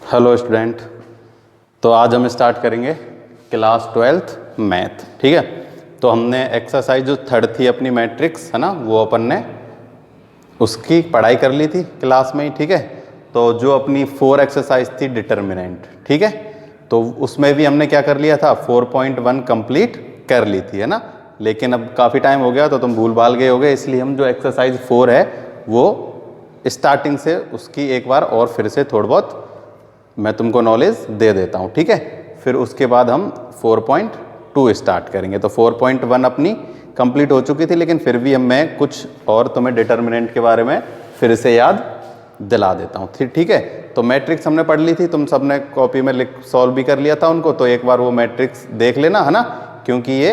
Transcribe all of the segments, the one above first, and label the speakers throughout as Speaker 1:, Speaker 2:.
Speaker 1: Hello student. तो आज हम स्टार्ट करेंगे क्लास 12th मैथ। ठीक है, तो हमने एक्सरसाइज जो थर्ड थी अपनी मैट्रिक्स है ना, वो अपन ने उसकी पढ़ाई कर ली थी क्लास में ही। ठीक है, तो जो अपनी 4 एक्सरसाइज थी डिटर्मिनेंट, ठीक है, तो उसमें भी हमने क्या कर लिया था, 4.1 कंप्लीट कर ली थी है ना। लेकिन अब काफ़ी टाइम हो गया तो तुम भूल भाल गए होगे, इसलिए हम जो एक्सरसाइज 4 है वो स्टार्टिंग से उसकी एक बार और फिर से थोड़ा बहुत मैं तुमको नॉलेज दे देता हूँ। ठीक है, फिर उसके बाद हम 4.2 स्टार्ट करेंगे। तो 4.1 अपनी कंप्लीट हो चुकी थी, लेकिन फिर भी मैं कुछ और तुम्हें डिटर्मिनेंट के बारे में फिर से याद दिला देता हूँ। ठीक है, तो मैट्रिक्स हमने पढ़ ली थी, तुम सबने कॉपी में लिख सॉल्व भी कर लिया था उनको, तो एक बार वो मैट्रिक्स देख लेना है ना, क्योंकि ये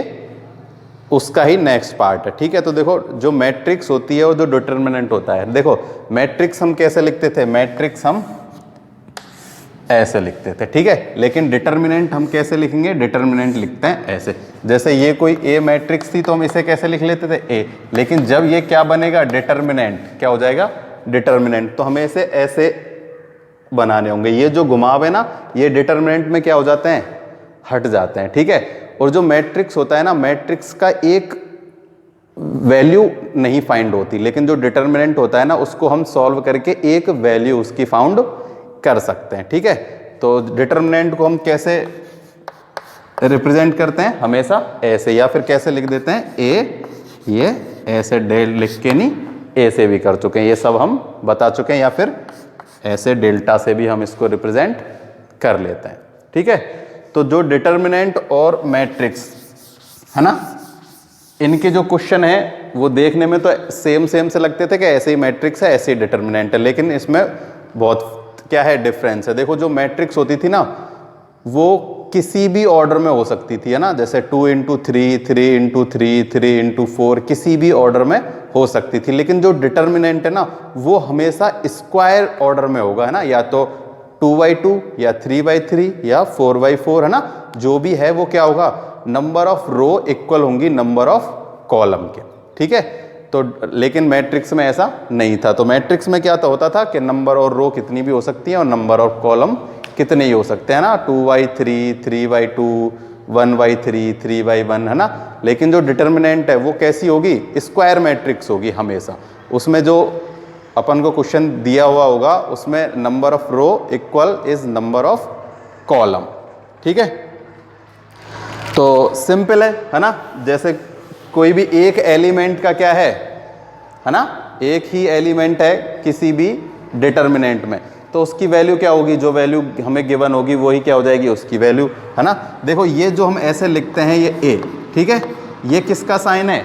Speaker 1: उसका ही नेक्स्ट पार्ट है। ठीक है, तो देखो जो मैट्रिक्स होती है और जो डिटर्मिनेंट होता है, देखो मैट्रिक्स हम कैसे लिखते थे, मैट्रिक्स हम ऐसे लिखते थे। ठीक है, लेकिन डिटर्मिनेंट हम कैसे लिखेंगे, डिटर्मिनेंट लिखते हैं ऐसे। जैसे ये कोई ए मैट्रिक्स थी तो हम इसे कैसे लिख लेते थे, ए, लेकिन जब ये क्या बनेगा, डिटर्मिनेंट, क्या हो जाएगा, डिटर्मिनेंट, तो हमें इसे ऐसे बनाने होंगे। ये जो घुमाव है ना, ये डिटर्मिनेंट में क्या हो जाते हैं, हट जाते हैं। ठीक है, और जो मैट्रिक्स होता है ना, मैट्रिक्स का एक वैल्यू नहीं फाइंड होती, लेकिन जो डिटर्मिनेंट होता है ना, उसको हम सॉल्व करके एक वैल्यू उसकी फाउंड कर सकते हैं। ठीक है, तो डिटर्मिनेंट को हम कैसे रिप्रेजेंट करते हैं, हमेशा ऐसे, या फिर कैसे लिख देते हैं, ए, ये ऐसे डेल लिख के नहीं, ए से भी कर चुके हैं, ये सब हम बता चुके हैं, या फिर ऐसे डेल्टा से भी हम इसको रिप्रेजेंट कर लेते हैं। ठीक है, तो जो डिटर्मिनेंट और मैट्रिक्स है ना, इनके जो क्वेश्चन है वो देखने में तो सेम से लगते थे कि ऐसे ही मैट्रिक्स है, ऐसे ही डिटर्मिनेंट है, लेकिन इसमें बहुत क्या है, डिफरेंस है। देखो जो मैट्रिक्स होती थी ना, वो किसी भी ऑर्डर में हो सकती थी है ना, जैसे 2 × 3, 3 × 3, 3 × 4, किसी भी ऑर्डर में हो सकती थी। लेकिन जो डिटर्मिनेंट है ना, वो हमेशा स्क्वायर ऑर्डर में होगा है ना, या तो 2×2 या 3×3 या 4×4 है ना, जो भी है वो क्या होगा, नंबर ऑफ रो इक्वल होंगी नंबर ऑफ कॉलम के। ठीक है, तो लेकिन मैट्रिक्स में ऐसा नहीं था। तो मैट्रिक्स में क्या होता था कि नंबर और रो कितनी भी हो सकती है और नंबर और कॉलम कितने ही हो सकते हैं ना, 2×3, 3×2, 1×3, 3×1 है ना। लेकिन जो डिटर्मिनेंट है वो कैसी होगी, स्क्वायर मैट्रिक्स होगी हमेशा। उसमें जो अपन को क्वेश्चन दिया हुआ होगा, उसमें number of row equal is number of column. ठीक है, तो सिंपल है ना, जैसे कोई भी एक एलिमेंट का क्या है ना, एक ही एलिमेंट है किसी भी डिटर्मिनेंट में, तो उसकी वैल्यू क्या होगी, जो वैल्यू हमें गिवन होगी वही क्या हो जाएगी, उसकी वैल्यू है ना। देखो ये जो हम ऐसे लिखते हैं, ये ए, ठीक है, ये किसका साइन है,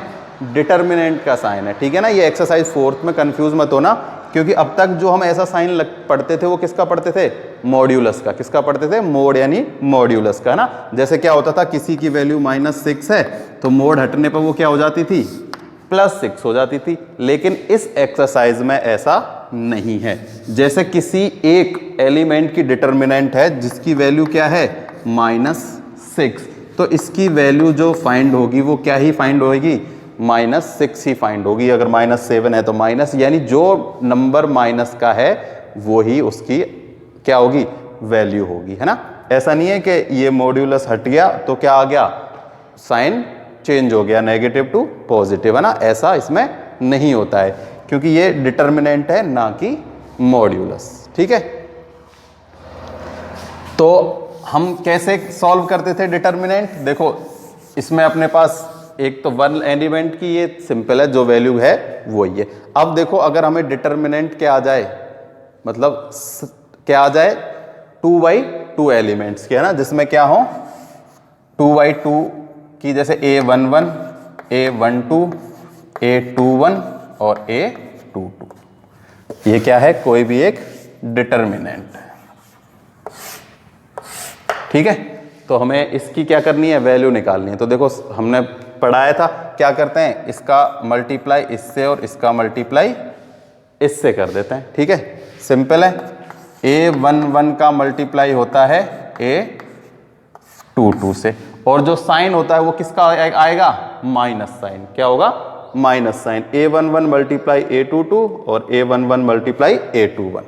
Speaker 1: डिटर्मिनेंट का साइन है। ठीक है ना, ये एक्सरसाइज 4th में कंफ्यूज मत होना, क्योंकि अब तक जो हम ऐसा साइन पढ़ते थे वो किसका पढ़ते थे, मॉड्यूलस का। किसका पढ़ते थे, मोड यानी मॉड्यूलस का है ना। जैसे क्या होता था, किसी की वैल्यू -6 है तो मोड हटने पर वो क्या हो जाती थी, +6 हो जाती थी। लेकिन इस एक्सरसाइज में ऐसा नहीं है। जैसे किसी एक एलिमेंट की डिटर्मिनेंट है जिसकी वैल्यू क्या है, -6, तो इसकी वैल्यू जो फाइंड होगी वो क्या ही फाइंड होगी, -6 ही फाइंड होगी। अगर -7 है तो माइनस, यानी जो नंबर माइनस का है वो ही उसकी क्या होगी, वैल्यू होगी है ना। ऐसा नहीं है कि ये मॉड्यूलस हट गया तो क्या आ गया, साइन चेंज हो गया, नेगेटिव टू पॉजिटिव है ना, ऐसा इसमें नहीं होता है, क्योंकि ये डिटर्मिनेंट है ना कि मॉड्यूलस। ठीक है, तो हम कैसे सॉल्व करते थे डिटर्मिनेंट, देखो इसमें अपने पास एक तो 1 एलिमेंट की ये सिंपल है, जो वैल्यू है वो ये। अब देखो अगर हमें डिटर्मिनेंट क्या आ जाए, मतलब क्या आ जाए, 2×2 एलिमेंट्स के है ना, जिसमें क्या हो 2×2 की, जैसे A11, A12, A21 और A22, ये क्या है, कोई भी एक डिटर्मिनेंट। ठीक है, तो हमें इसकी क्या करनी है, वैल्यू निकालनी है। तो देखो हमने पढ़ाया था, क्या करते हैं, इसका मल्टीप्लाई इससे और इसका मल्टीप्लाई इससे कर देते हैं। ठीक है, सिंपल है। A11 का मल्टीप्लाई होता है A22 से, और जो साइन होता है वो किसका आएगा, माइनस साइन। क्या होगा, minus sign. A11 multiply A22 और A11 मल्टीप्लाई A21।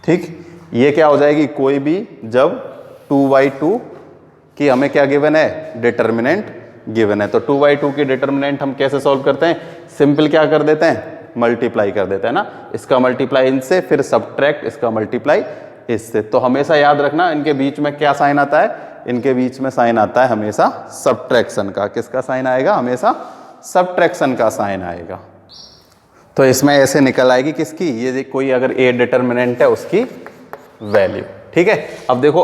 Speaker 1: ठीक, ये क्या हो जाएगी, कोई भी जब 2/2 की हमें क्या गिवन है, डिटर्मिनेंट गिवन है। तो 2/2 की डिटर्मिनेंट हम कैसे सॉल्व करते हैं, सिंपल क्या कर देते हैं, मल्टीप्लाई कर देते हैं ना, इसका मल्टीप्लाई इनसे, फिर सब्ट्रैक्ट इसका मल्टीप्लाई इससे। तो हमेशा याद रखना इनके बीच में क्या साइन आता है, इनके बीच में साइन आता है हमेशा सब्ट्रैक्शन का। किसका साइन आएगा, हमेशा सब्ट्रैक्शन का साइन आएगा। तो इसमें ऐसे निकल आएगी किसकी, ये कोई अगर ए डिटर्मिनेंट है उसकी वैल्यू। ठीक है, अब देखो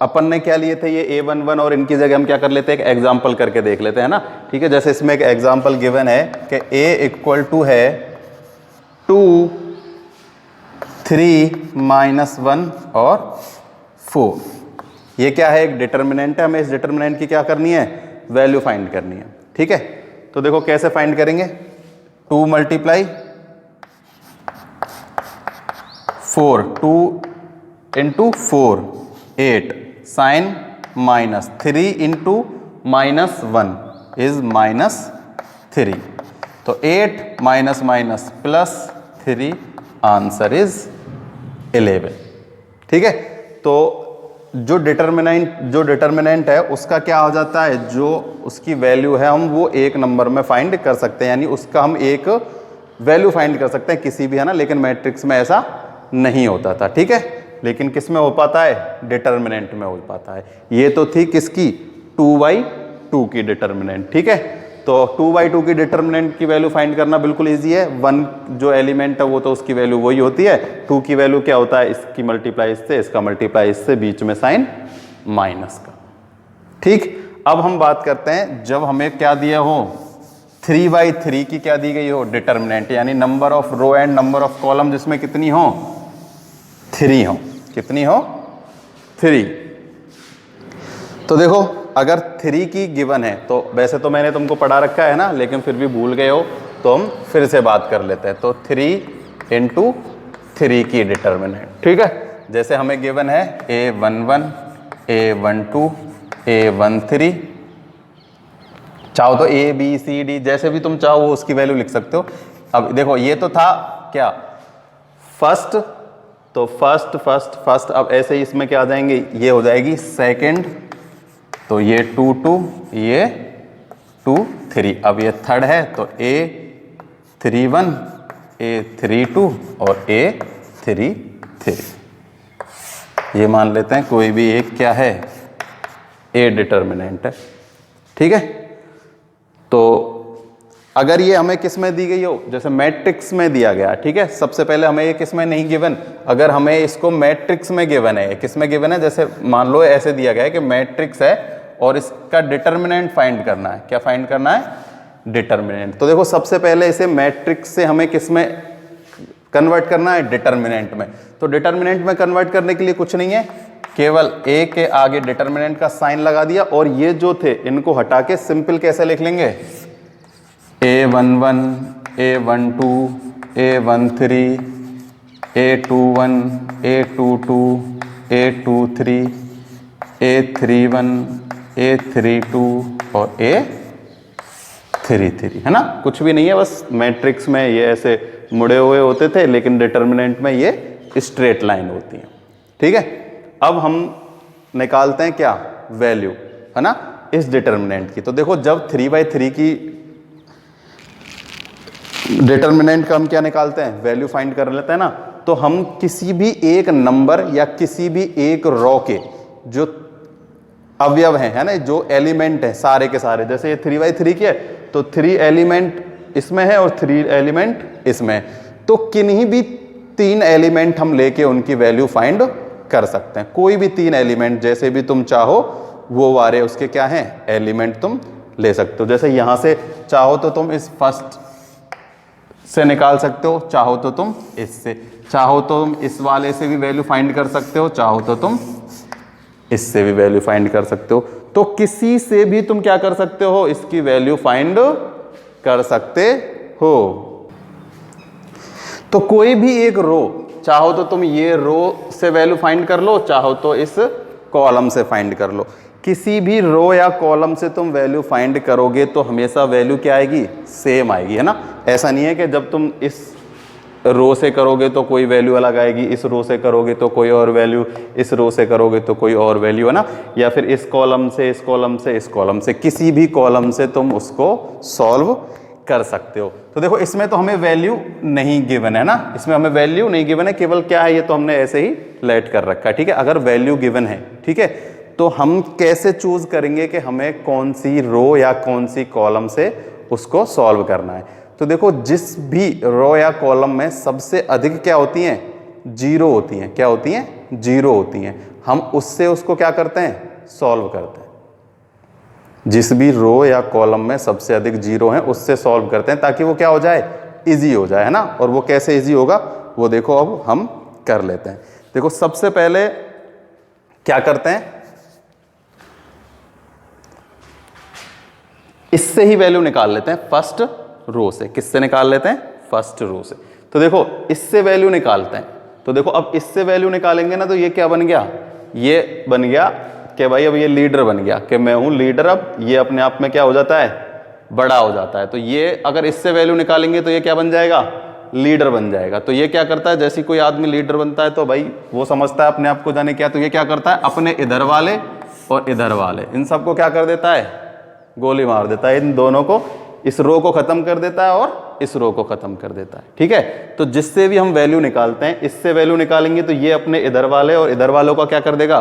Speaker 1: अपन ने क्या लिए थे, ये A11 और इनकी जगह हम क्या कर लेते हैं, एक एग्जाम्पल करके देख लेते हैं ना। ठीक है, जैसे इसमें एक एग्जाम्पल गिवन है कि A = है 2, 3, -1 और 4। ये क्या है, एक डिटर्मिनेंट है, हमें इस डिटर्मिनेंट की क्या करनी है, वैल्यू फाइंड करनी है। ठीक है, तो देखो कैसे फाइंड करेंगे, 2 × 4, 2 × 4 8 साइन -3 × -1 इज -3। तो 8 -3 आंसर इज 11। ठीक है, तो जो डिटर्मिनेंट है उसका क्या हो जाता है, जो उसकी वैल्यू है हम वो एक नंबर में फाइंड कर सकते हैं, यानी उसका हम एक वैल्यू फाइंड कर सकते हैं किसी भी, है ना। लेकिन मैट्रिक्स में ऐसा नहीं होता था। ठीक है, लेकिन किस में हो पाता है, डिटर्मिनेंट में हो पाता है। ये तो थी किसकी, 2/2 की डिटर्मिनेंट। ठीक है, तो 2/2 की डिटर्मिनेंट की वैल्यू फाइंड करना बिल्कुल इजी है। 1 जो एलिमेंट है वो तो उसकी वैल्यू वही होती है, 2 की वैल्यू क्या होता है, इसकी मल्टीप्लाई इससे, इसका मल्टीप्लाई इससे, बीच में साइन माइनस का। ठीक, अब हम बात करते हैं जब हमें क्या दिया हो, 3/3 की क्या दी गई हो, डिटर्मिनेंट, यानी number of row and number of column जिसमें कितनी हो, 3 हो। कितनी हो, 3। तो देखो अगर 3 की गिवन है, तो वैसे तो मैंने तुमको पढ़ा रखा है ना, लेकिन फिर भी भूल गए हो तो हम फिर से बात कर लेते हैं। तो 3 × 3 की डिटर्मिनेंट। ठीक है, जैसे हमें गिवन है A11, A12, A13, चाहो तो A B C D जैसे भी तुम चाहो वो उसकी वैल्यू लिख सकते हो। अब देखो ये तो था क्या, फर्स्ट, तो फर्स्ट। अब ऐसे ही इसमें क्या आ जाएंगे, ये हो जाएगी सेकंड, तो ये 2 2, ये 2 3। अब ये थर्ड है तो A31, A32 और A33। ये मान लेते हैं कोई भी एक क्या है, ए डिटर्मिनेंट है। ठीक है, तो अगर ये हमें किस में दी गई हो, जैसे मैट्रिक्स में दिया गया। ठीक है, सबसे पहले हमें ये किस में नहीं गिवन, अगर हमें इसको मैट्रिक्स में गिवन है, किस में गिवन है, जैसे मान लो ऐसे दिया गया है कि मैट्रिक्स है और इसका डिटर्मिनेंट फाइंड करना है। क्या फाइंड करना है, डिटर्मिनेंट। तो देखो सबसे पहले इसे मैट्रिक्स से हमें किस में कन्वर्ट करना है, डिटर्मिनेंट में। तो डिटर्मिनेंट में कन्वर्ट करने के लिए कुछ नहीं है, केवल ए के आगे डिटर्मिनेंट का साइन लगा दिया, और ये जो थे इनको हटा के सिंपल कैसे लिख लेंगे, A11, A12, A13, A21, A22, A23, A31, A32 और A33, है ना। कुछ भी नहीं है, बस मैट्रिक्स में ये ऐसे मुड़े हुए होते थे, लेकिन डिटर्मिनेंट में ये स्ट्रेट लाइन होती है। ठीक है, अब हम निकालते हैं क्या, वैल्यू, है ना, इस डिटर्मिनेंट की। तो देखो जब 3/3 की डिटर्मिनेंट का हम क्या निकालते हैं, वैल्यू फाइंड कर लेते हैं ना। तो हम किसी भी एक नंबर या किसी भी एक रो के जो अवयव हैं, है ना, जो एलिमेंट है सारे के सारे, जैसे ये 3/3 की है तो 3 एलिमेंट इसमें है और 3 एलिमेंट इसमें है, तो किन्हीं भी 3 एलिमेंट हम लेके उनकी वैल्यू फाइंड कर सकते हैं। कोई भी 3 एलिमेंट जैसे भी तुम चाहो वो वारे उसके क्या हैं, एलिमेंट तुम ले सकते हो। जैसे यहां से चाहो तो तुम इस फर्स्ट से निकाल सकते हो, चाहो तो तुम इससे, चाहो तो तुम इस वाले से भी वैल्यू फाइंड कर सकते हो, चाहो तो तुम इससे भी वैल्यू फाइंड कर सकते हो। तो किसी से भी तुम क्या कर सकते हो, इसकी वैल्यू फाइंड कर सकते हो। तो कोई भी एक रो, चाहो तो तुम ये रो से वैल्यू फाइंड कर लो, चाहो तो इस कॉलम से फाइंड कर लो। किसी भी रो या कॉलम से तुम वैल्यू फाइंड करोगे तो हमेशा वैल्यू क्या आएगी, सेम आएगी, है ना। ऐसा नहीं है कि जब तुम इस रो से करोगे तो कोई वैल्यू अलग आएगी, इस रो से करोगे तो कोई और वैल्यू, इस रो से करोगे तो कोई और वैल्यू, है ना। या फिर इस कॉलम से, इस कॉलम से, इस कॉलम से, किसी भी कॉलम से तुम उसको सॉल्व कर सकते हो। तो देखो इसमें तो हमें वैल्यू नहीं गिवन है ना, इसमें हमें वैल्यू नहीं गिवन है, केवल क्या है, ये तो हमने ऐसे ही लेट कर रखा है, ठीक है। अगर वैल्यू गिवन है, ठीक है, तो हम कैसे चूज करेंगे कि हमें कौन सी रो या कौन सी कॉलम से उसको सॉल्व करना है। तो देखो जिस भी रो या कॉलम में सबसे अधिक क्या होती हैं, जीरो होती हैं। क्या होती हैं? जीरो होती हैं। हम उससे उसको क्या करते हैं, सॉल्व करते हैं। जिस भी रो या कॉलम में सबसे अधिक जीरो हैं उससे सॉल्व करते हैं, ताकि वो क्या हो जाए, इजी हो जाए, है ना। और वो कैसे इजी होगा वो देखो अब हम कर लेते हैं। देखो सबसे पहले क्या करते हैं, इससे ही वैल्यू निकाल लेते हैं फर्स्ट रो से। किससे निकाल लेते हैं? फर्स्ट रो से। तो देखो इससे वैल्यू निकालते हैं। तो देखो अब इससे वैल्यू निकालेंगे ना, तो ये क्या बन गया, ये बन गया कि भाई अब ये लीडर बन गया, कि मैं हूं लीडर। अब ये अपने आप में क्या हो जाता है, बड़ा हो जाता है। तो ये अगर इससे वैल्यू निकालेंगे तो ये क्या बन जाएगा, लीडर बन जाएगा। तो ये क्या करता है, जैसे कोई आदमी लीडर बनता है तो भाई वो समझता है अपने आप को जाने क्या, तो ये क्या करता है, अपने इधर वाले और इधर वाले इन सबको क्या कर देता है, गोली मार देता है। इन दोनों को, इस रो को खत्म कर देता है और इस रो को खत्म कर देता है, ठीक है। तो जिससे भी हम वैल्यू निकालते हैं, इससे वैल्यू निकालेंगे तो ये अपने इधर वाले और इधर वालों का क्या कर देगा,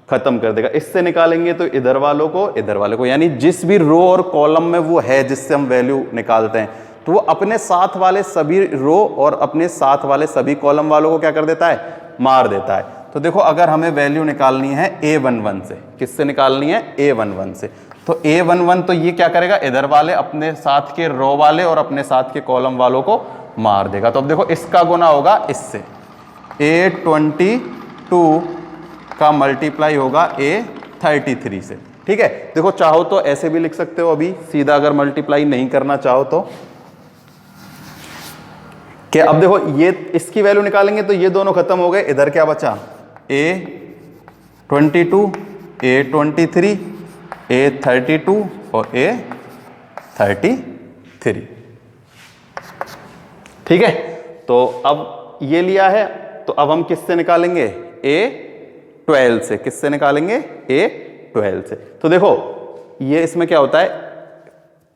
Speaker 1: खत्म कर देगा। इससे निकालेंगे तो इधर वालों को, इधर वालों को, यानी जिस भी रो और कॉलम में वो है जिससे हम वैल्यू निकालते हैं, तो वो अपने साथ वाले सभी रो और अपने साथ वाले सभी कॉलम वालों को क्या कर देता है, मार देता है। तो देखो अगर हमें वैल्यू निकालनी है A11 से, किससे निकालनी है, A11 से, तो A11 तो ये क्या करेगा, इधर वाले अपने साथ के रो वाले और अपने साथ के कॉलम वालों को मार देगा। तो अब देखो इसका गुना होगा इससे, A22 का मल्टीप्लाई होगा A33 से, ठीक है। देखो चाहो तो ऐसे भी लिख सकते हो, अभी सीधा अगर मल्टीप्लाई नहीं करना चाहो तो, कि अब देखो ये इसकी वैल्यू निकालेंगे तो ये दोनों खत्म हो गए, इधर क्या बचा, A22, A23, A32 और A33, ठीक है। तो अब ये लिया है, तो अब हम किससे निकालेंगे, A12 से। किससे निकालेंगे, A12 से। तो देखो ये इसमें क्या होता है,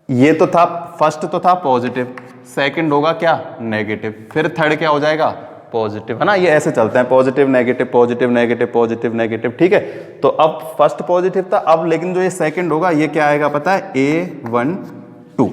Speaker 1: ये तो था फर्स्ट, तो था पॉजिटिव, सेकंड होगा क्या, नेगेटिव, फिर थर्ड क्या हो जाएगा, पॉजिटिव, है ना। ये ऐसे चलते हैं, positive negative positive negative positive negative, ठीक है। तो अब फर्स्ट पॉजिटिव था, अब लेकिन जो ये सेकंड होगा ये क्या आएगा पता है, A12,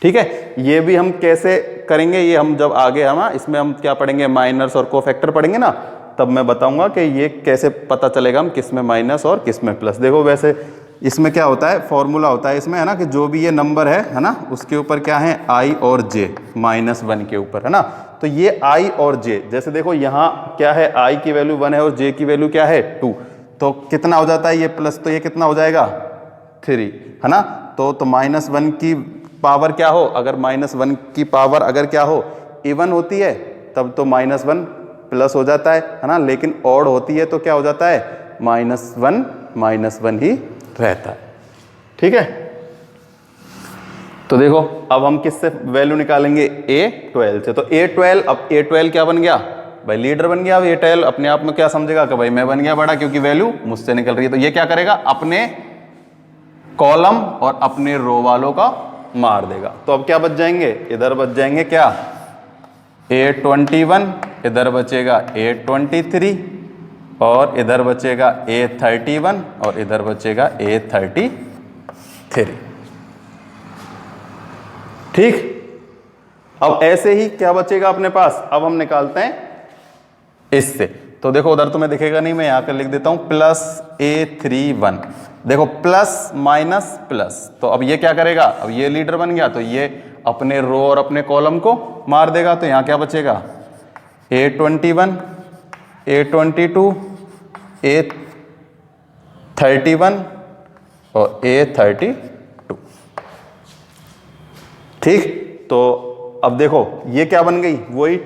Speaker 1: ठीक है। ये भी हम कैसे करेंगे, ये हम जब आगे हम इसमें हम क्या पढ़ेंगे, माइनस और कोफैक्टर पढ़ेंगे ना, तब मैं बताऊंगा कि ये कैसे पता चलेगा हम किस में माइनस और किस में प्लस। देखो वैसे इसमें क्या होता है, फॉर्मूला होता है इसमें, है ना, कि जो भी ये नंबर है ना, उसके ऊपर क्या है, I और J, -1 के ऊपर, है ना। तो ये I और J, जैसे देखो यहाँ क्या है, I की वैल्यू 1 है और J की वैल्यू क्या है, 2, तो कितना हो जाता है ये प्लस, तो ये कितना हो जाएगा, 3, है ना। तो -1 की पावर क्या हो, अगर -1 की पावर अगर क्या हो, इवन होती है तब तो -1 प्लस हो जाता है ना, लेकिन ऑड होती है तो क्या हो जाता है, -1 ही रहता है, ठीक है। तो देखो अब हम किससे वैल्यू निकालेंगे, A12 से। तो A12, अब A12 क्या बन गया भाई, लीडर बन गया। अब A12 अपने आप में क्या समझेगा कि भाई मैं बन गया बड़ा, क्योंकि वैल्यू मुझसे निकल रही है। तो ये क्या करेगा, अपने कॉलम और अपने रो वालों का मार देगा। तो अब क्या बच जाएंगे, इधर बच जाएंगे क्या, A21, इधर बचेगा A23 और इधर बचेगा A31 और इधर बचेगा A33, ठीक। अब ऐसे ही क्या बचेगा अपने पास, अब हम निकालते हैं इससे। तो देखो उधर तुम्हें दिखेगा नहीं, मैं यहां कर लिख देता हूं +A31। देखो प्लस माइनस प्लस, तो अब ये क्या करेगा, अब ये लीडर बन गया तो ये अपने रो और अपने कॉलम को मार देगा। तो यहां क्या बचेगा, A21, A22, A31 और A32, ठीक। तो अब देखो ये क्या बन गई, वही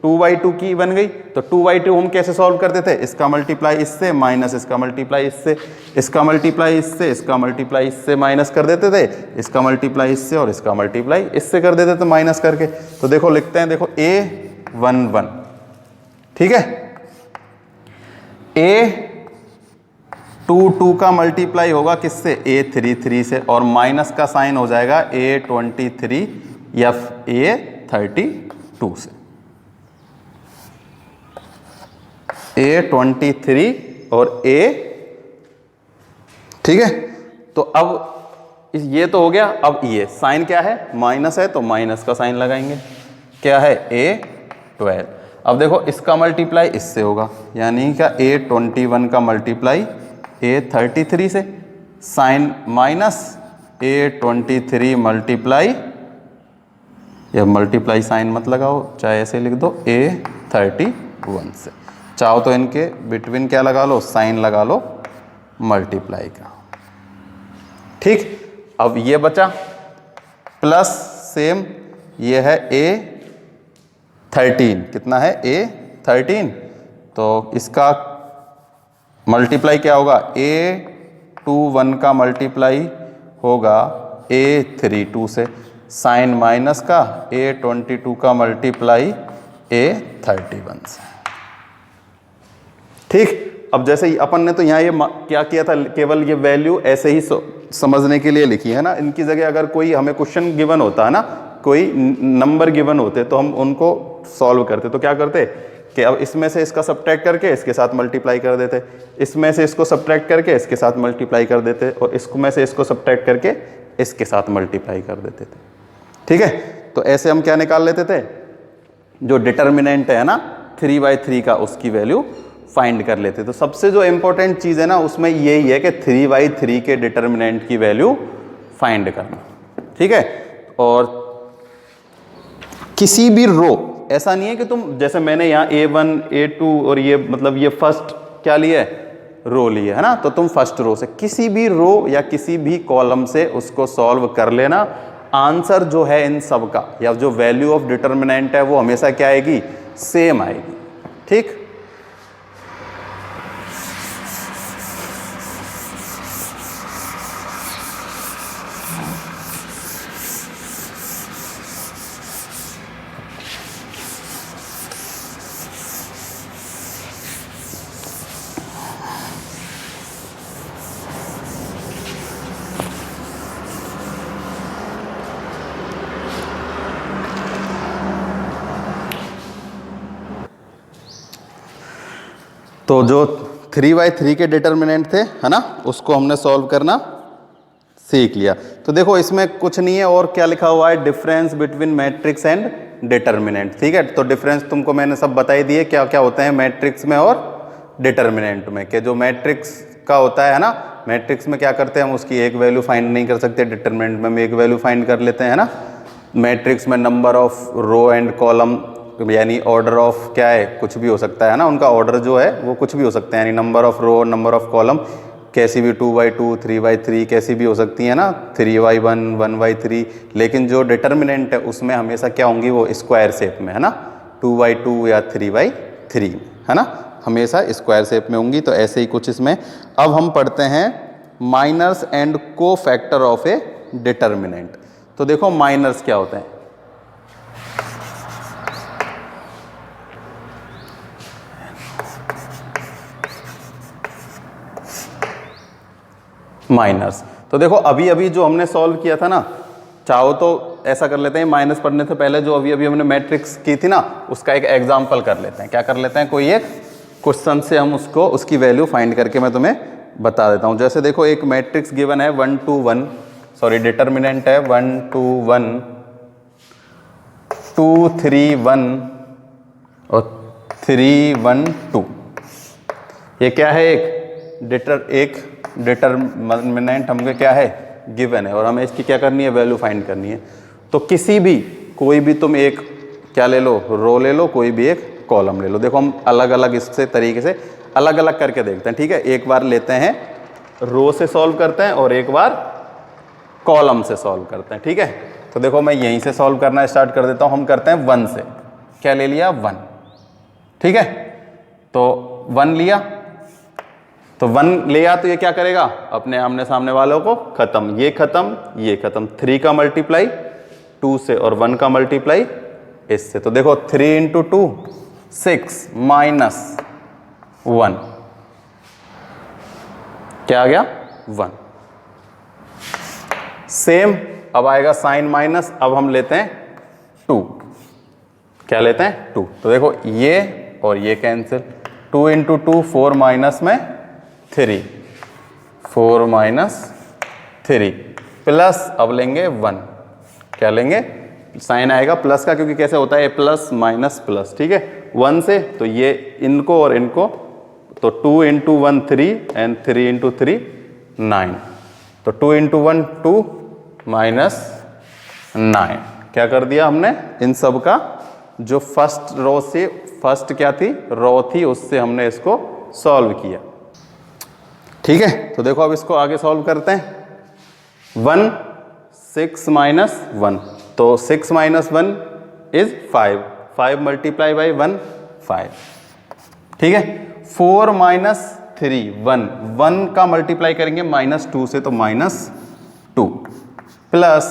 Speaker 1: 2/2 की बन गई। तो 2/2 हम कैसे सॉल्व करते थे, इसका मल्टीप्लाई इससे माइनस इसका मल्टीप्लाई इससे, इसका मल्टीप्लाई इससे, इसका मल्टीप्लाई इससे माइनस कर देते थे, इसका मल्टीप्लाई इससे और इसका मल्टीप्लाई इससे कर देते थे माइनस करके। तो देखो लिखते हैं, देखो A11, ठीक है, A22 का मल्टीप्लाई होगा किससे, A33 से, और माइनस का साइन हो जाएगा A23 या A32 से। A23 और A, ठीक है। तो अब ये तो हो गया। अब ये साइन क्या है, माइनस है, तो माइनस का साइन लगाएंगे। क्या है, A12। अब देखो इसका मल्टीप्लाई इससे होगा, यानी क्या A21 का मल्टीप्लाई A33 से, साइन माइनस A23 मल्टीप्लाई, या मल्टीप्लाई साइन मत लगाओ, चाहे ऐसे लिख दो A31 से, चाहो तो इनके बिटवीन क्या लगा लो, साइन लगा लो मल्टीप्लाई का, ठीक। अब ये बचा प्लस सेम, ये है A13, कितना है A13, तो इसका मल्टीप्लाई क्या होगा, A21 का मल्टीप्लाई होगा A32 से, साइन माइनस का A22 का मल्टीप्लाई A31 से, ठीक। अब जैसे ही अपन ने तो यहाँ ये क्या किया था, केवल ये वैल्यू ऐसे ही समझने के लिए लिखी है ना। इनकी जगह अगर कोई हमें क्वेश्चन गिवन होता है ना, कोई नंबर गिवन होते तो हम उनको सॉल्व करते। तो क्या करते कि अब इसमें से इसका सब्ट्रैक्ट करके इसके साथ मल्टीप्लाई कर देते, इसमें से इसको सब्ट्रैक्ट करके इसके साथ मल्टीप्लाई कर देते, और इसमें से इसको सब्ट्रैक्ट करके इसके साथ मल्टीप्लाई कर देते थे, ठीक है। तो ऐसे हम क्या निकाल लेते थे, जो डिटर्मिनेंट है ना 3/3 का, उसकी वैल्यू फाइंड कर लेते। तो सबसे जो इंपॉर्टेंट चीज़ है ना उसमें यही है कि 3/3 के डिटर्मिनेंट की वैल्यू फाइंड करना, ठीक है। और किसी भी रो, ऐसा नहीं है कि तुम, जैसे मैंने यहाँ A1 A2 और ये मतलब ये फर्स्ट क्या लिया है, रो लिए है ना, तो तुम फर्स्ट रो से किसी भी रो या किसी भी कॉलम से उसको सॉल्व कर लेना। आंसर जो है इन सब का, या जो वैल्यू ऑफ डिटर्मिनेंट है, वो हमेशा क्या आएगी, सेम आएगी, ठीक। तो जो 3/3 के डिटर्मिनेंट थे है ना, उसको हमने सॉल्व करना सीख लिया। तो देखो इसमें कुछ नहीं है, और क्या लिखा हुआ है, difference between matrix and determinant, ठीक है। तो डिफरेंस तुमको मैंने सब बताई दिए, क्या क्या होते हैं मैट्रिक्स में और डिटर्मिनेंट में। कि जो मैट्रिक्स का होता है ना, मैट्रिक्स में क्या करते हैं हम, उसकी एक वैल्यू फाइंड नहीं कर सकते, डिटर्मिनेंट में हम एक वैल्यू फाइंड कर लेते हैं ना। मैट्रिक्स में number of row and column, यानी ऑर्डर ऑफ क्या है, कुछ भी हो सकता है ना, उनका ऑर्डर जो है वो कुछ भी हो सकता है, यानी number of row, number of column कैसी भी 2/2 3/3 कैसी भी हो सकती है ना, 3/1 1/3। लेकिन जो डिटर्मिनेंट है उसमें हमेशा क्या होंगी, वो स्क्वायर शेप में है ना, 2/2 या 3/3 है ना, हमेशा स्क्वायर शेप में होंगी। तो ऐसे ही कुछ इसमें। अब हम पढ़ते हैं माइनर्स एंड को फैक्टर ऑफ ए डिटर्मिनेंट। तो देखो माइनर्स क्या होते हैं, माइनस। तो देखो अभी अभी जो हमने सॉल्व किया था ना, चाहो तो ऐसा कर लेते हैं, माइनस पढ़ने से पहले जो अभी अभी हमने मैट्रिक्स की थी ना, उसका एक एग्जांपल कर लेते हैं। क्या कर लेते हैं, कोई एक क्वेश्चन से हम उसको, उसकी वैल्यू फाइंड करके मैं तुम्हें बता देता हूं। जैसे देखो एक मैट्रिक्स गिवन है 1 2 1, सॉरी डिटर्मिनेंट है 1 2 1 2 3 1 और 3 1 2। ये क्या है, एक डिटर्मिनेंट हमको क्या है, गिवन है, और हमें इसकी क्या करनी है, वैल्यू फाइंड करनी है। तो किसी भी, कोई भी तुम एक क्या ले लो, रो ले लो, कोई भी एक कॉलम ले लो। देखो हम अलग अलग इससे तरीके से अलग अलग करके देखते हैं, ठीक है। एक बार लेते हैं रो से सॉल्व करते हैं और एक बार कॉलम से सॉल्व करते हैं, ठीक है। तो देखो मैं यहीं से सॉल्व करना स्टार्ट कर देता हूँ। हम करते हैं 1 से, क्या ले लिया 1, ठीक है, तो 1 लिया, तो 1 लिया तो ये क्या करेगा, अपने आमने सामने वालों को खत्म, ये खत्म, ये खत्म, 3 का मल्टीप्लाई 2 से और 1 का मल्टीप्लाई इससे। तो देखो 3 × 2 6 माइनस 1 क्या आ गया 1। सेम अब आएगा साइन माइनस, अब हम लेते हैं 2, क्या लेते हैं 2। तो देखो ये और ये कैंसिल, 2 × 2 4 माइनस में 3, 4 माइनस 3 प्लस अब लेंगे 1, क्या लेंगे साइन आएगा प्लस का, क्योंकि कैसे होता है प्लस माइनस प्लस, ठीक है 1 से। तो ये इनको और इनको, तो 2 × 1 3 एंड 3 × 3 9, तो 2 × 1 2 माइनस 9, क्या कर दिया हमने इन सब का, जो फर्स्ट रो से, फर्स्ट क्या थी रो थी, उससे हमने इसको सॉल्व किया, ठीक है। तो देखो अब इसको आगे सॉल्व करते हैं। 1 6 माइनस 1, तो 6 माइनस 1 इज 5, 5 मल्टीप्लाई बाई 1 5, ठीक है। 4 माइनस 3 1, 1 का मल्टीप्लाई करेंगे -2 से, तो -2 प्लस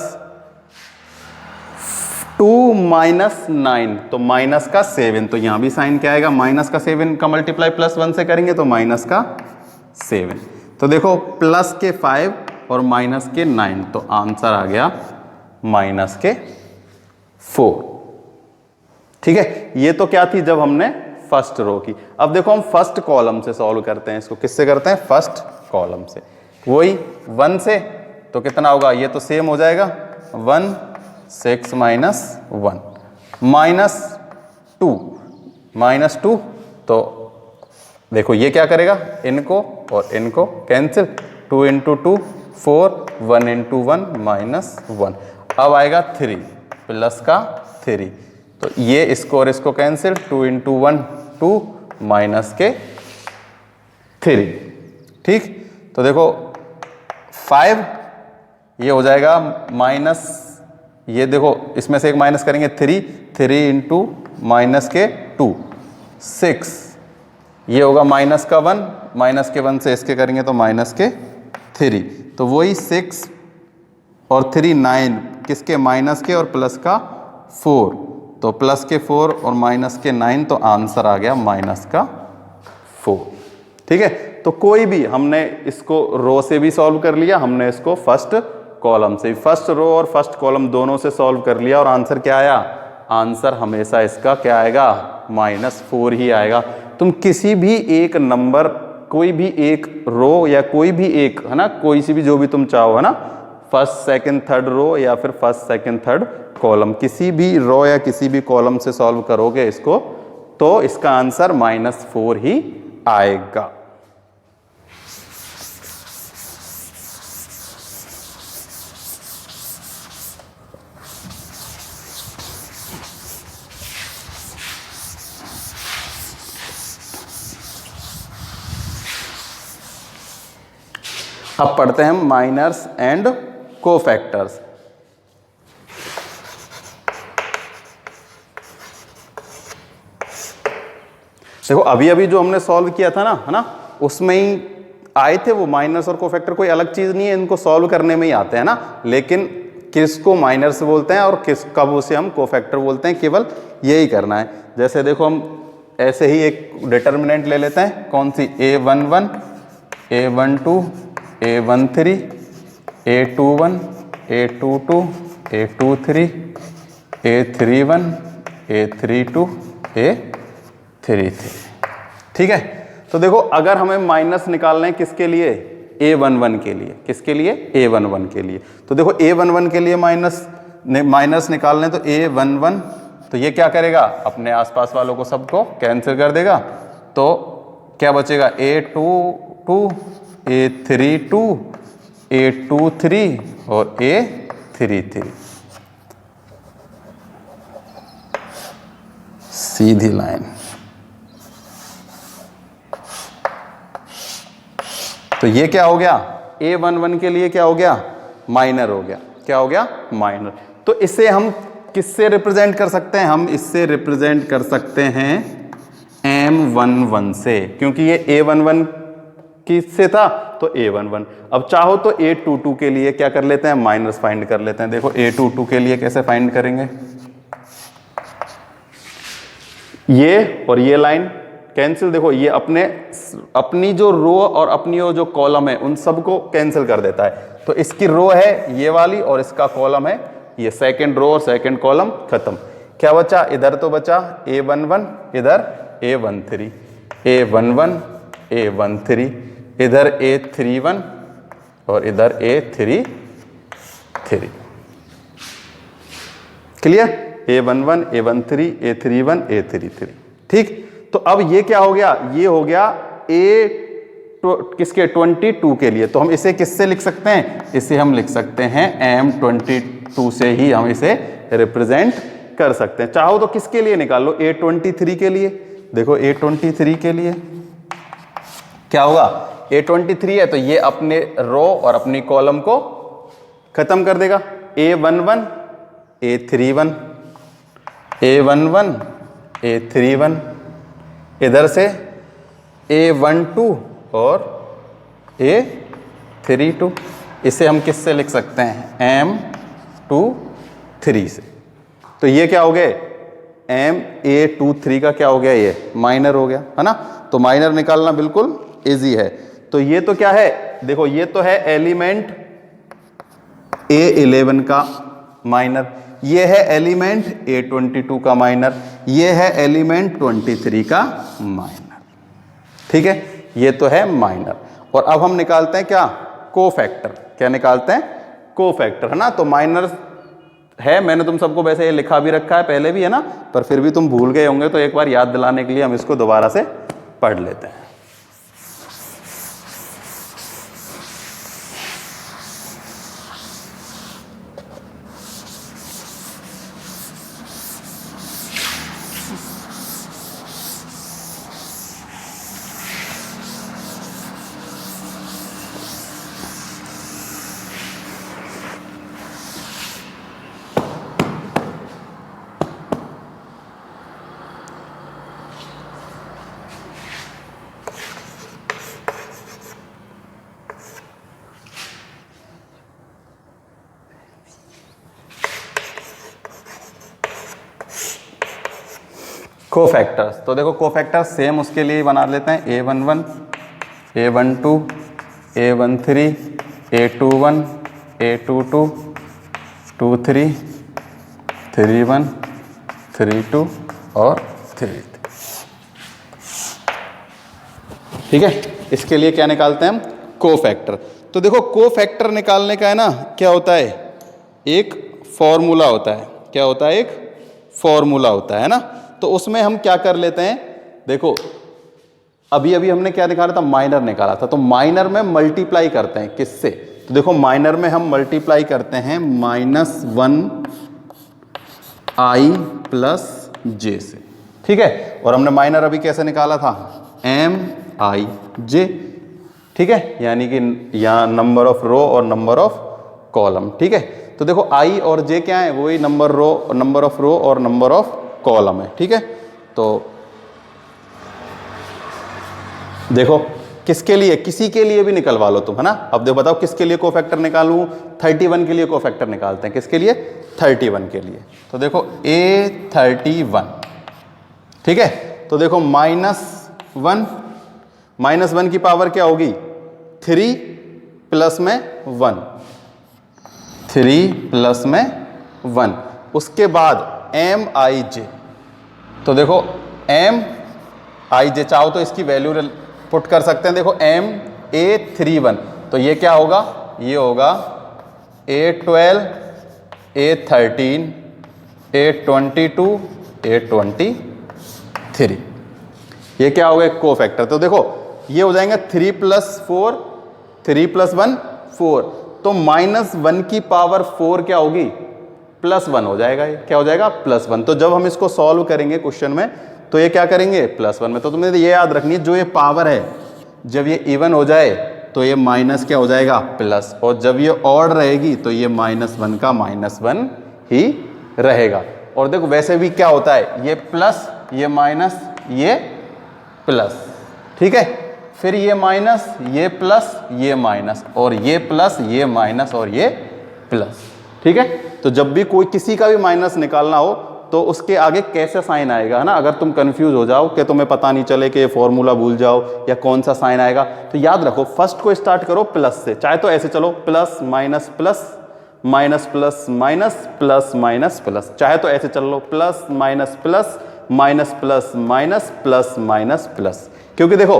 Speaker 1: 2 माइनस 9, तो माइनस का 7, तो यहां भी साइन क्या आएगा, माइनस का 7 का मल्टीप्लाई +1 से करेंगे तो माइनस का 7। तो देखो प्लस के 5 और माइनस के 9, तो आंसर आ गया माइनस के 4, ठीक है। ये तो क्या थी जब हमने फर्स्ट रो की। अब देखो हम फर्स्ट कॉलम से सॉल्व करते हैं इसको, किससे करते हैं फर्स्ट कॉलम से, वही 1 से, तो कितना होगा, ये तो सेम हो जाएगा 1 6 माइनस 1 -2, तो देखो ये क्या करेगा, इनको और इनको कैंसिल, 2 × 2 4, 1 × 1 -1, अब आएगा 3 प्लस का 3, तो ये इसको और इसको कैंसिल, 2 × 1 2 माइनस के 3, ठीक। तो देखो 5 ये हो जाएगा माइनस, ये देखो इसमें से एक माइनस करेंगे 3 × माइनस के 2 6, ये होगा माइनस का 1, माइनस के 1 से इसके करेंगे तो माइनस के 3, तो वही 6 और 3 9, किसके माइनस के और प्लस का 4, तो प्लस के 4 और माइनस के 9, तो आंसर आ गया माइनस का 4, ठीक है। तो कोई भी, हमने इसको रो से भी सॉल्व कर लिया, हमने इसको फर्स्ट कॉलम से, फर्स्ट रो और फर्स्ट कॉलम दोनों से सॉल्व कर लिया, और आंसर क्या आया, आंसर हमेशा इसका क्या आएगा -4 ही आएगा। तुम किसी भी एक नंबर, कोई भी एक रो या कोई भी एक, है ना, कोई सी भी जो भी तुम चाहो, है ना, फर्स्ट सेकंड थर्ड रो या फिर फर्स्ट सेकंड थर्ड कॉलम, किसी भी रो या किसी भी कॉलम से सॉल्व करोगे इसको, तो इसका आंसर -4 ही आएगा। अब पढ़ते हैं माइनर्स एंड कोफैक्टर्स। देखो अभी अभी जो हमने सॉल्व किया था ना, है ना, उसमें ही आए थे वो माइनर्स और कोफैक्टर, कोई अलग चीज नहीं है, इनको सॉल्व करने में ही आते हैं ना, लेकिन किसको माइनर्स बोलते हैं और किस कब उसे हम कोफैक्टर बोलते हैं, केवल यही करना है। जैसे देखो हम ऐसे ही एक डिटर्मिनेंट ले लेते हैं, कौन सी, A11 A12 A13 A21 A22 A23 A31 A32 A33, ठीक है। तो देखो अगर हमें माइनस निकालना है किसके लिए, A11 के लिए, किसके लिए, A11 के लिए, तो देखो A11 के लिए माइनस निकालना है, तो A11, तो ये क्या करेगा, अपने आसपास वालों को सबको कैंसिल कर देगा, तो क्या बचेगा, A22 A32 A23 और A33, सीधी लाइन। तो ये क्या हो गया, A11 के लिए क्या हो गया, माइनर हो गया, क्या हो गया, माइनर। तो इसे हम किससे रिप्रेजेंट कर सकते हैं, हम इससे रिप्रेजेंट कर सकते हैं M11 से, क्योंकि ये A11 किससे था तो A11। अब चाहो तो A22 के लिए क्या कर लेते हैं, माइनस फाइंड कर लेते हैं। देखो A22 के लिए कैसे फाइंड करेंगे, ये और ये लाइन कैंसिल, देखो ये अपनी जो रो और अपनी जो कॉलम है उन सबको कैंसिल कर देता है। तो इसकी रो है ये वाली और इसका कॉलम है ये, सेकंड रो और सेकंड कॉलम खत्म। क्या बचा, इधर तो बचा A11, इधर A13, A11 A13, इधर A31 और इधर A33। Clear, A11 A13 A31 A33। ठीक, तो अब ये क्या हो गया, ये हो गया किसके 22 के लिए। तो हम इसे किससे लिख सकते हैं, इसे हम लिख सकते हैं M22 से ही हम इसे रिप्रेजेंट कर सकते हैं। चाहो तो किसके लिए निकाल लो, A23 के लिए। देखो A23 के लिए क्या होगा, A23 है तो ये अपने रो और अपनी कॉलम को खत्म कर देगा। A11 A31 A11 A31, इधर से A12 और A32। इसे हम किससे लिख सकते हैं, M23 से। तो ये क्या हो गए, A23 का क्या हो गया, ये माइनर हो गया, है ना। तो माइनर निकालना बिल्कुल इजी है। तो ये तो क्या है, देखो ये तो है एलिमेंट A11 का माइनर, ये है एलिमेंट A22 का माइनर, ये है एलिमेंट 23 का माइनर। ठीक है, ये तो है माइनर। और अब हम निकालते हैं क्या, कोफैक्टर। क्या निकालते हैं, कोफैक्टर, है ना। तो माइनर है, मैंने तुम सबको वैसे ये लिखा भी रखा है पहले भी, है ना, पर फिर भी तुम भूल गए होंगे, तो एक बार याद दिलाने के लिए हम इसको दोबारा से पढ़ लेते हैं। कोफैक्टर्स, तो देखो कोफैक्टर्स सेम उसके लिए बना लेते हैं, A11 A12 A13 A21 A22 23 31 32 और 33। ठीक है, इसके लिए क्या निकालते हैं हम, कोफैक्टर। तो देखो कोफैक्टर निकालने का है ना, क्या होता है, एक फॉर्मूला होता है। क्या होता है, एक फॉर्मूला होता है ना। तो उसमें हम क्या कर लेते हैं, देखो अभी अभी हमने क्या निकाला था, माइनर निकाला था। तो माइनर में मल्टीप्लाई करते हैं किससे, तो देखो माइनर में हम मल्टीप्लाई करते हैं -1i + j से। ठीक है, और हमने माइनर अभी कैसे निकाला था, Mij। ठीक है, यानी कि यहाँ नंबर ऑफ रो और नंबर ऑफ कॉलम। ठीक है, तो देखो i और j क्या है, वही नंबर ऑफ रो और नंबर ऑफ कॉलम है। ठीक है, तो देखो किसके लिए, किसी के लिए भी निकलवा लो तुम, है ना। अब देखो बताओ किसके लिए कोफैक्टर निकालूं, 31 के लिए कोफैक्टर निकालते हैं। किसके लिए, 31 के लिए। तो देखो A31। ठीक है, तो देखो -1 की पावर क्या होगी, 3 प्लस में 1, 3 प्लस में 1। उसके बाद Mij। तो देखो Mij चाहो तो इसकी वैल्यू पुट कर सकते हैं। देखो A31, तो ये क्या होगा, ये होगा A12 A13 A22 A23। ये क्या हो गया, कोफैक्टर। तो देखो ये हो जाएंगे 3 + 4 3 + 1 4। तो -1 की पावर 4 क्या होगी, +1 हो जाएगा। ये क्या हो जाएगा, +1। तो जब हम इसको सॉल्व करेंगे क्वेश्चन में, तो ये क्या करेंगे, +1 में। तो तुमने ये याद रखनी है, जो ये पावर है जब ये इवन हो जाए तो ये माइनस क्या हो जाएगा, प्लस। और जब ये ऑड रहेगी तो ये -1 का -1 ही रहेगा। और देखो वैसे भी क्या होता है, ये प्लस ये माइनस ये प्लस, ठीक है। फिर ये माइनस, ये प्लस, ये माइनस, और ये प्लस, ये माइनस, और ये प्लस, ठीक है। तो जब भी कोई किसी का भी माइनस निकालना हो तो उसके आगे कैसे साइन आएगा, है ना। अगर तुम कंफ्यूज हो जाओ कि तुम्हें पता नहीं चले कि ये फॉर्मूला भूल जाओ या कौन सा साइन आएगा, तो याद रखो फर्स्ट को स्टार्ट करो प्लस से, चाहे तो ऐसे चलो plus minus plus minus plus minus plus minus plus, चाहे तो ऐसे चल लो plus minus plus minus plus minus plus minus plus. क्योंकि देखो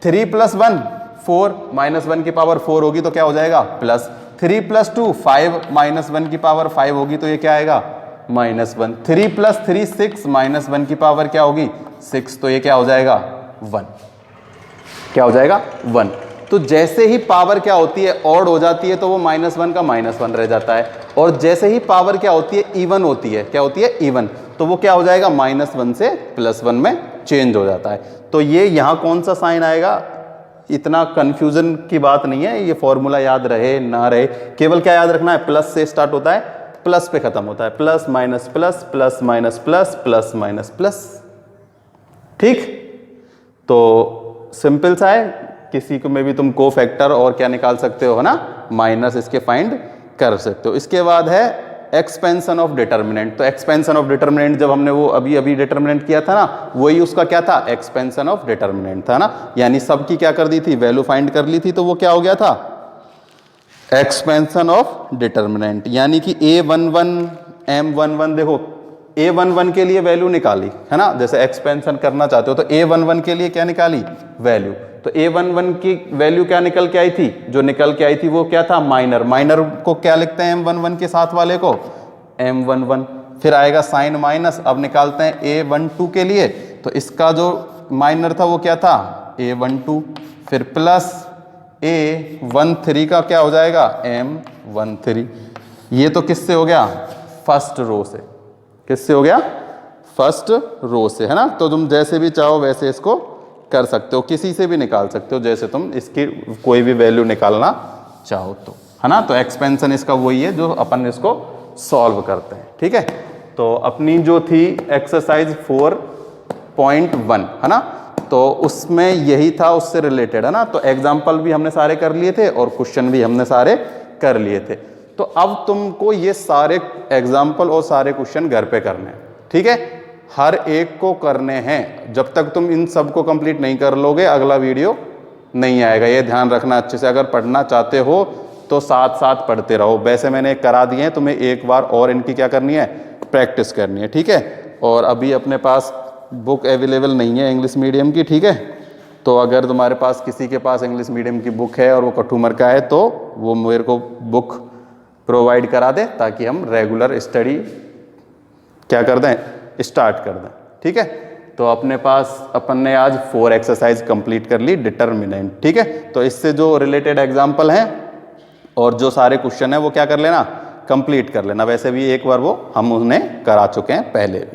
Speaker 1: 3 + 1 4, -1 की पावर 4 होगी तो क्या हो जाएगा प्लस, 3 + 2 5, -1 की पावर 5 होगी तो ये क्या आएगा -1, 3 + 3 6, -1 की पावर क्या होगी 6, तो ये क्या हो जाएगा 1, क्या हो जाएगा 1। तो जैसे ही पावर क्या होती है ऑड हो जाती है तो वो -1 का -1 रह जाता है, और जैसे ही पावर क्या होती है इवन होती है, क्या होती है इवन, तो वो क्या हो जाएगा -1 से +1 में चेंज हो जाता है। तो ये यहाँ कौन सा साइन आएगा, इतना कंफ्यूजन की बात नहीं है, ये फॉर्मूला याद रहे ना रहे, केवल क्या याद रखना है प्लस से स्टार्ट होता है, प्लस पे खत्म होता है, plus minus plus plus minus plus plus minus plus, ठीक। तो सिंपल सा है, किसी को में भी तुम को फैक्टर और क्या निकाल सकते हो, है ना, माइनस इसके फाइंड कर सकते हो। इसके बाद है एक्सपेंशन ऑफ डिटर्मिनेंट। तो एक्सपेंशन ऑफ डिटर्मिनेंट जब हमने वो अभी डिटर्मिनेंट किया था ना, वही उसका क्या था एक्सपेंशन ऑफ डिटर्मिनेंट था ना, यानी सबकी क्या कर दी थी वैल्यू फाइंड कर ली थी, तो वो क्या हो गया था एक्सपेंशन ऑफ डिटर्मिनेंट। यानी कि A11 M11, देखो A11 के लिए वैल्यू निकाली है ना, जैसे एक्सपेंशन करना चाहते हो तो A11 के लिए क्या निकाली वैल्यू, तो A11 की वैल्यू क्या निकल के आई थी, जो निकल के आई थी वो क्या था माइनर, माइनर को क्या लिखते हैं M11 के साथ वाले को M11, फिर आएगा साइन माइनस। अब निकालते हैं A12 के लिए, तो इसका जो माइनर था वो क्या था A12, फिर प्लस A13 का क्या हो जाएगा M13। ये तो किससे हो गया फर्स्ट रो से, किससे हो गया फर्स्ट रो से, है ना। तो तुम जैसे भी चाहो वैसे इसको कर सकते हो, किसी से भी निकाल सकते हो जैसे तुम इसकी कोई भी वैल्यू निकालना चाहो तो, है ना। तो एक्सपेंशन इसका वही है जो अपन इसको सॉल्व करते हैं, ठीक है। तो अपनी जो थी एक्सरसाइज 4.1 है ना, तो उसमें यही था उससे रिलेटेड, है ना। तो एग्जाम्पल भी हमने सारे कर लिए थे और क्वेश्चन भी हमने सारे कर लिए थे। तो अब तुमको ये सारे एग्जाम्पल और सारे क्वेश्चन घर पे करने हैं, ठीक है, हर एक को करने हैं। जब तक तुम इन सब को कंप्लीट नहीं कर लोगे अगला वीडियो नहीं आएगा, ये ध्यान रखना अच्छे से। अगर पढ़ना चाहते हो तो साथ साथ पढ़ते रहो। वैसे मैंने करा दिए हैं, तुम्हें एक बार और इनकी क्या करनी है प्रैक्टिस करनी है, ठीक है। और अभी अपने पास बुक अवेलेबल नहीं है इंग्लिश मीडियम की, ठीक है। तो अगर तुम्हारे पास किसी के पास इंग्लिश मीडियम की बुक है और वो कठुमर का है तो वो मेरे को बुक प्रोवाइड करा दे, ताकि हम रेगुलर स्टडी क्या कर दें स्टार्ट कर दें, ठीक है। तो अपने पास अपन ने आज 4 एक्सरसाइज कंप्लीट कर ली डिटर्मिनेंट, ठीक है। तो इससे जो रिलेटेड एग्जाम्पल हैं और जो सारे क्वेश्चन है वो क्या कर लेना कंप्लीट कर लेना। वैसे भी एक बार वो हम उन्हें करा चुके हैं पहले भी।